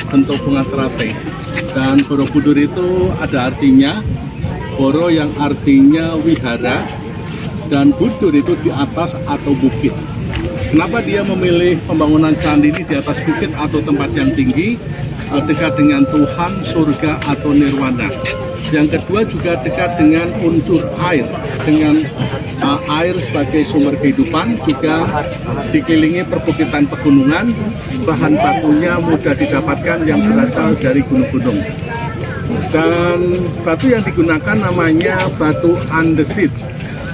bentuk bunga teratai. Dan Borobudur itu ada artinya, Boro yang artinya wihara, dan Budur itu di atas atau bukit. Kenapa dia memilih pembangunan candi ini di atas bukit atau tempat yang tinggi, dekat dengan Tuhan, surga atau nirwana. Yang kedua juga dekat dengan unsur air, dengan air sebagai sumber kehidupan, juga dikelilingi perbukitan pegunungan, bahan bakunya mudah didapatkan yang berasal dari gunung-gunung. Dan batu yang digunakan namanya batu andesit,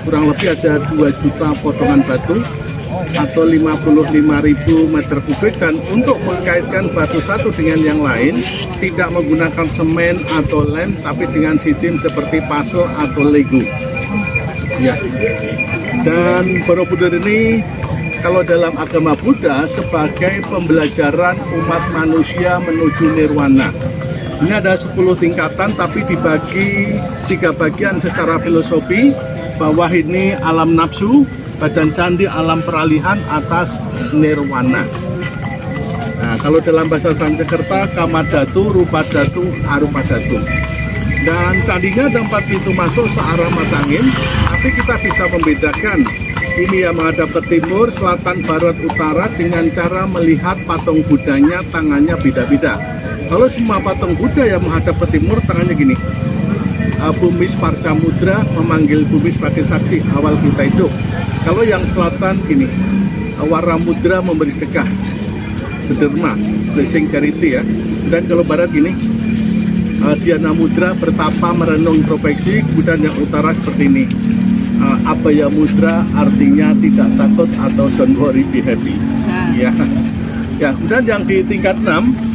kurang lebih ada 2 juta potongan batu atau 55.000 meter kubik, dan untuk mengkaitkan batu satu dengan yang lain tidak menggunakan semen atau lem, tapi dengan sistem seperti puzzle atau lego ya. Dan Borobudur ini kalau dalam agama Buddha sebagai pembelajaran umat manusia menuju nirwana. Ini ada 10 tingkatan tapi dibagi 3 bagian secara filosofi. Bawah ini alam nafsu, badan candi alam peralihan, atas nirwana. Nah, kalau dalam bahasa Sanskerta Kamadhatu, Rupadhatu, Arupadhatu. Dan candinya ada 4 pintu masuk searah mata angin, tapi kita bisa membedakan ini yang menghadap ke timur, selatan, barat, utara dengan cara melihat patung Budanya tangannya beda-beda. Kalau semua patung Buddha yang menghadap ke timur tangannya gini, Bumi Sparsa Mudra memanggil bumi sebagai saksi awal kita hidup. Kalau yang selatan gini, Wara Mudra memberi sedekah, Derma, blessing charity ya. Dan kalau barat gini, Dhyana Mudra bertapa merenung introspeksi. Kemudian yang utara seperti ini, Abhaya Mudra artinya tidak takut atau don't worry, be happy. Ya. Ya, kemudian yang di tingkat 6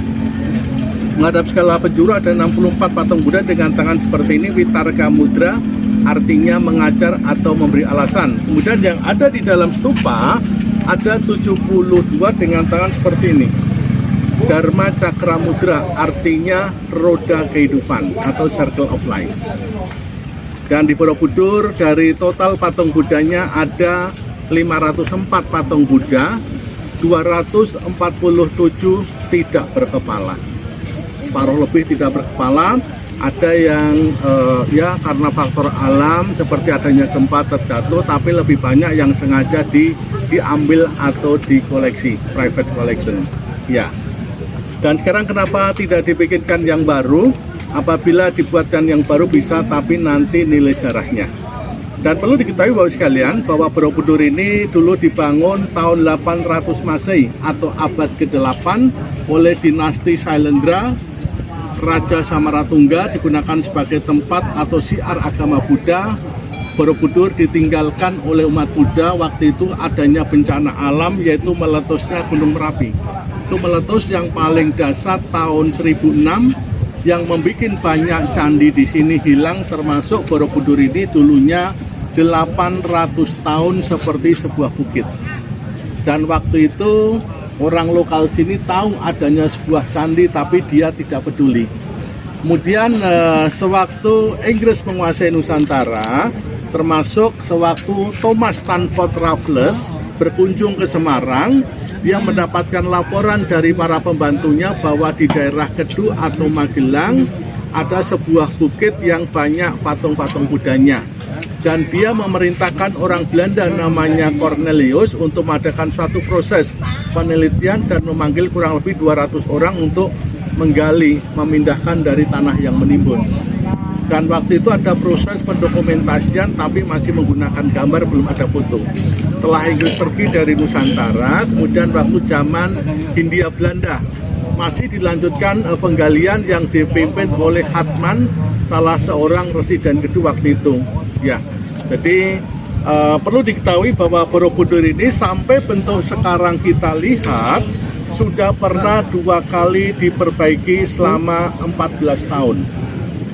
menghadap skala penjuru ada 64 patung Buddha dengan tangan seperti ini, Vitarka Mudra artinya mengajar atau memberi alasan. Kemudian yang ada di dalam stupa ada 72 dengan tangan seperti ini, Dharma Cakra Mudra artinya roda kehidupan atau circle of life. Dan di Borobudur dari total patung Budanya ada 504 patung Buddha, 247 tidak berkepala, separuh lebih tidak berkepala. Ada yang ya karena faktor alam seperti adanya gempa terjatuh, tapi lebih banyak yang sengaja diambil atau dikoleksi, private collection ya. Dan sekarang kenapa tidak dibikinkan yang baru? Apabila dibuatkan yang baru bisa, tapi nanti nilai sejarahnya. Dan perlu diketahui Bapak sekalian bahwa Borobudur ini dulu dibangun tahun 800 Masehi atau abad ke-8 oleh dinasti Sailendra, Raja Samaratungga, digunakan sebagai tempat atau syiar agama Buddha. Borobudur ditinggalkan oleh umat Buddha waktu itu adanya bencana alam, yaitu meletusnya Gunung Merapi. Itu meletus yang paling dasar tahun 1006 yang membuat banyak candi di sini hilang, termasuk Borobudur ini dulunya 800 tahun seperti sebuah bukit. Dan waktu itu orang lokal sini tahu adanya sebuah candi, tapi dia tidak peduli. Kemudian sewaktu Inggris menguasai Nusantara, termasuk sewaktu Thomas Stamford Raffles berkunjung ke Semarang, dia mendapatkan laporan dari para pembantunya bahwa di daerah Kedu atau Magelang ada sebuah bukit yang banyak patung-patung Budanya. Dan dia memerintahkan orang Belanda namanya Cornelius untuk mengadakan suatu proses penelitian dan memanggil kurang lebih 200 orang untuk menggali, memindahkan dari tanah yang menimbun. Dan waktu itu ada proses pendokumentasian tapi masih menggunakan gambar, belum ada foto. Setelah Inggris pergi dari Nusantara, kemudian waktu zaman Hindia Belanda masih dilanjutkan penggalian yang dipimpin oleh Hatman, salah seorang residen kedua waktu itu. Ya, jadi perlu diketahui bahwa Borobudur ini sampai bentuk sekarang kita lihat sudah pernah 2 kali diperbaiki selama 14 tahun.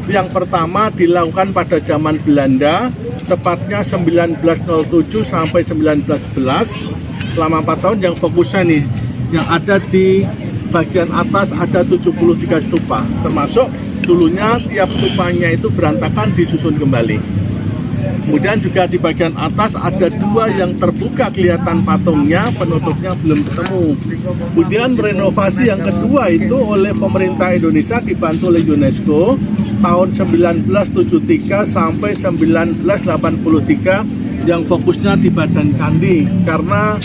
Yang pertama dilakukan pada zaman Belanda, tepatnya 1907 sampai 1911, selama 4 tahun. Yang fokusnya nih, yang ada di bagian atas ada 73 stupa, termasuk dulunya tiap stupanya itu berantakan disusun kembali. Kemudian juga di bagian atas ada 2 yang terbuka kelihatan patungnya, penutupnya belum ketemu. Kemudian renovasi yang kedua itu oleh pemerintah Indonesia dibantu oleh UNESCO tahun 1973 sampai 1983 yang fokusnya di badan candi, karena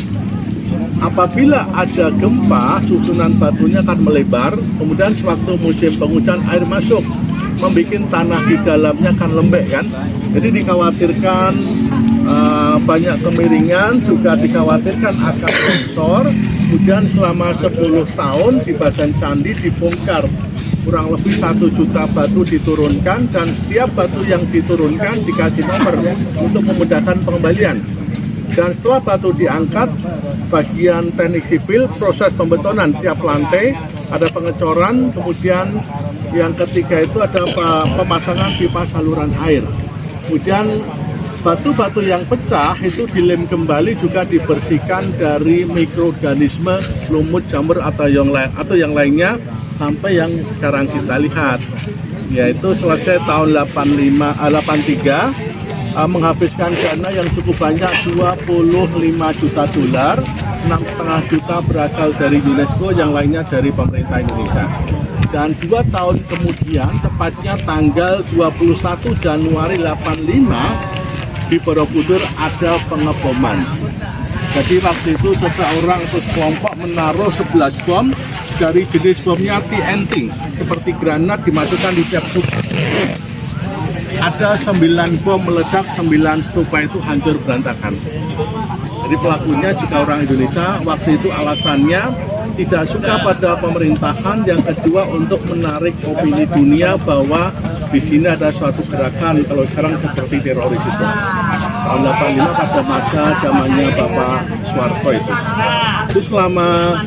apabila ada gempa susunan batunya akan melebar, kemudian sewaktu musim penghujan air masuk membuat tanah di dalamnya kan lembek kan, jadi dikhawatirkan banyak kemiringan, juga dikhawatirkan akan longsor. Kemudian selama 10 tahun di badan candi dibongkar kurang lebih 1 juta batu diturunkan, dan setiap batu yang diturunkan dikasih nomor untuk memudahkan pengembalian. Dan setelah batu diangkat, bagian teknik sipil proses pembetonan tiap lantai, ada pengecoran, kemudian yang ketiga itu ada pemasangan pipa saluran air. Kemudian batu-batu yang pecah itu dilem kembali, juga dibersihkan dari mikroorganisme, lumut, jamur atau yang lainnya, sampai yang sekarang kita lihat, yaitu selesai tahun 83, menghabiskan dana yang cukup banyak, 25 juta dolar, 6,5 juta berasal dari UNESCO, yang lainnya dari pemerintah Indonesia. Dan 2 tahun kemudian, tepatnya tanggal 21 Januari 85, di Borobudur ada pengeboman. Jadi waktu itu seseorang atau kelompok menaruh 11 bom, dari jenis bomnya TNT, seperti granat, dimasukkan di tiap stupa. Ada 9 bom meledak, 9 stupa itu hancur berantakan. Jadi pelakunya juga orang Indonesia. Waktu itu alasannya tidak suka pada pemerintahan, yang kedua untuk menarik opini dunia bahwa di sini ada suatu gerakan, kalau sekarang seperti teroris itu. Tahun 85 pada masa zamannya Bapak Soeharto itu. Itu selama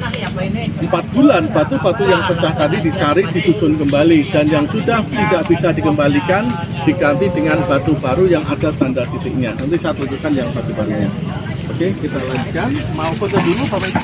4 bulan batu-batu yang pecah tadi dicari, disusun kembali, dan yang sudah tidak bisa dikembalikan diganti dengan batu baru yang ada tanda titiknya. Nanti saya tunjukkan yang batu barunya. Oke, kita lanjutkan. Mau foto dulu Bapak Ibu?